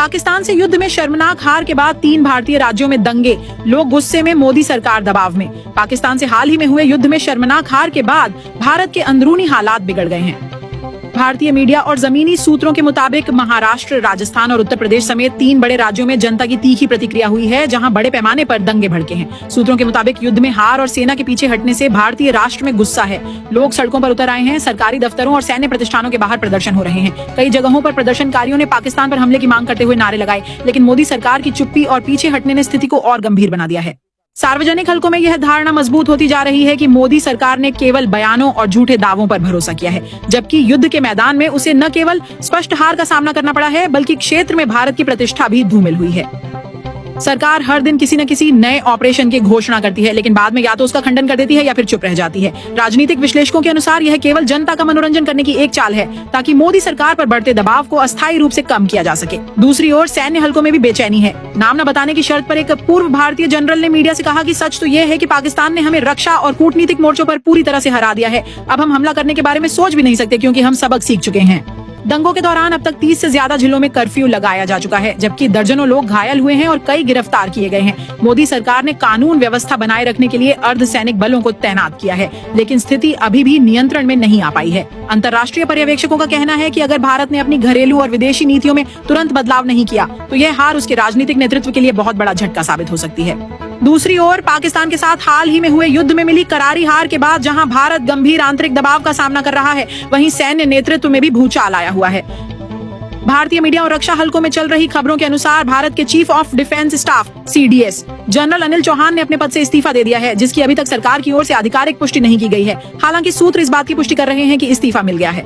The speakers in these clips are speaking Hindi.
पाकिस्तान से युद्ध में शर्मनाक हार के बाद 3 भारतीय राज्यों में दंगे, लोग गुस्से में, मोदी सरकार दबाव में। पाकिस्तान से हाल ही में हुए युद्ध में शर्मनाक हार के बाद भारत के अंदरूनी हालात बिगड़ गए हैं। भारतीय मीडिया और जमीनी सूत्रों के मुताबिक महाराष्ट्र, राजस्थान और उत्तर प्रदेश समेत 3 बड़े राज्यों में जनता की तीखी प्रतिक्रिया हुई है, जहां बड़े पैमाने पर दंगे भड़के हैं। सूत्रों के मुताबिक युद्ध में हार और सेना के पीछे हटने से भारतीय राष्ट्र में गुस्सा है। लोग सड़कों पर उतर आए हैं। सरकारी दफ्तरों और सैन्य प्रतिष्ठानों के बाहर प्रदर्शन हो रहे हैं। कई जगहों पर प्रदर्शनकारियों ने पाकिस्तान पर हमले की मांग करते हुए नारे लगाए, लेकिन मोदी सरकार की चुप्पी और पीछे हटने ने स्थिति को और गंभीर बना दिया है। सार्वजनिक हलकों में यह धारणा मजबूत होती जा रही है कि मोदी सरकार ने केवल बयानों और झूठे दावों पर भरोसा किया है, जबकि युद्ध के मैदान में उसे न केवल स्पष्ट हार का सामना करना पड़ा है, बल्कि क्षेत्र में भारत की प्रतिष्ठा भी धूमिल हुई है। सरकार हर दिन किसी न किसी नए ऑपरेशन की घोषणा करती है, लेकिन बाद में या तो उसका खंडन कर देती है या फिर चुप रह जाती है। राजनीतिक विश्लेषकों के अनुसार यह केवल जनता का मनोरंजन करने की एक चाल है, ताकि मोदी सरकार पर बढ़ते दबाव को अस्थायी रूप से कम किया जा सके। दूसरी ओर सैन्य हलकों में भी बेचैनी है। नाम न बताने की शर्त पर एक पूर्व भारतीय जनरल ने मीडिया से कहा कि सच तो यह है कि पाकिस्तान ने हमें रक्षा और कूटनीतिक मोर्चों पर पूरी तरह से हरा दिया है। अब हम हमला करने के बारे में सोच भी नहीं सकते, क्योंकि हम सबक सीख चुके हैं। दंगों के दौरान अब तक 30 से ज्यादा जिलों में कर्फ्यू लगाया जा चुका है, जबकि दर्जनों लोग घायल हुए हैं और कई गिरफ्तार किए गए हैं। मोदी सरकार ने कानून व्यवस्था बनाए रखने के लिए अर्धसैनिक बलों को तैनात किया है, लेकिन स्थिति अभी भी नियंत्रण में नहीं आ पाई है। अंतर्राष्ट्रीय पर्यवेक्षकों का कहना है कि अगर भारत ने अपनी घरेलू और विदेशी नीतियों में तुरंत बदलाव नहीं किया, तो यह हार उसके राजनीतिक नेतृत्व के लिए बहुत बड़ा झटका साबित हो सकती है। दूसरी ओर पाकिस्तान के साथ हाल ही में हुए युद्ध में मिली करारी हार के बाद जहां भारत गंभीर आंतरिक दबाव का सामना कर रहा है, वहीं सैन्य नेतृत्व में भी भूचाल आया हुआ है। भारतीय मीडिया और रक्षा हलकों में चल रही खबरों के अनुसार भारत के chief of defence staff (CDS) general Anil Chauhan ने अपने पद से इस्तीफा दे दिया है, जिसकी अभी तक सरकार की ओर से आधिकारिक पुष्टि नहीं की गई है। हालांकि सूत्र इस बात की पुष्टि कर रहे हैं कि इस्तीफा मिल गया है।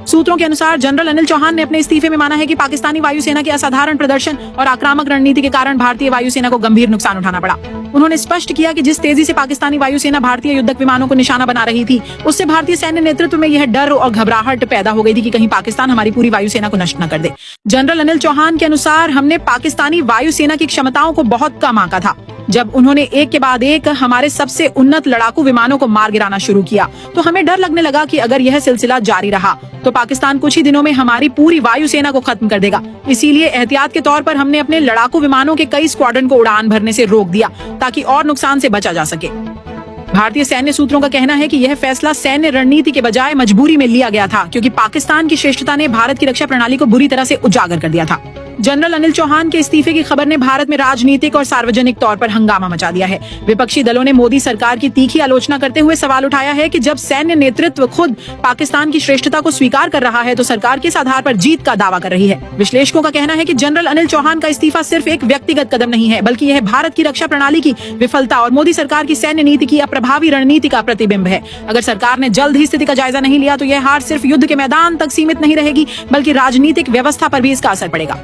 सूत्रों के अनुसार जनरल अनिल चौहान ने अपने इस्तीफे में माना है कि पाकिस्तानी वायुसेना के असाधारण प्रदर्शन और आक्रामक रणनीति के कारण भारतीय वायुसेना को गंभीर नुकसान उठाना पड़ा। उन्होंने स्पष्ट किया कि जिस तेजी से पाकिस्तानी वायुसेना भारतीय युद्धक विमानों को निशाना बना रही थी, उससे भारतीय सैन्य नेतृत्व में यह डर और घबराहट पैदा हो गई थी कि कहीं पाकिस्तान हमारी पूरी वायुसेना को नष्ट न कर दे। जनरल अनिल चौहान के अनुसार हमने पाकिस्तानी वायुसेना की क्षमताओं को बहुत कम आंका था। जब उन्होंने एक के बाद एक हमारे सबसे उन्नत लड़ाकू विमानों को मार गिराना शुरू किया, तो हमें डर लगने लगा कि अगर यह सिलसिला जारी रहा तो पाकिस्तान कुछ ही दिनों में हमारी पूरी वायुसेना को खत्म कर देगा। इसीलिए एहतियात के तौर पर हमने अपने लड़ाकू विमानों के कई स्क्वाड्रन को उड़ान भरने से रोक दिया, ताकि और नुकसान से बचा जा सके। भारतीय सैन्य सूत्रों का कहना है कि यह फैसला सैन्य रणनीति के बजाय मजबूरी में लिया गया था, क्योंकि पाकिस्तान की श्रेष्ठता ने भारत की रक्षा प्रणाली को बुरी तरह से उजागर कर दिया था। जनरल अनिल चौहान के इस्तीफे की खबर ने भारत में राजनीतिक और सार्वजनिक तौर पर हंगामा मचा दिया है। विपक्षी दलों ने मोदी सरकार की तीखी आलोचना करते हुए सवाल उठाया है कि जब सैन्य नेतृत्व खुद पाकिस्तान की श्रेष्ठता को स्वीकार कर रहा है, तो सरकार किस आधार पर जीत का दावा कर रही है। विश्लेषकों का कहना है कि जनरल अनिल चौहान का इस्तीफा सिर्फ एक व्यक्तिगत कदम नहीं है, बल्कि यह भारत की रक्षा प्रणाली की विफलता और मोदी सरकार की सैन्य नीति की अप्रभावी रणनीति का प्रतिबिंब है। अगर सरकार ने जल्द ही स्थिति का जायजा नहीं लिया, तो यह हार सिर्फ युद्ध के मैदान तक सीमित नहीं रहेगी, बल्कि राजनीतिक व्यवस्था पर भी इसका असर पड़ेगा।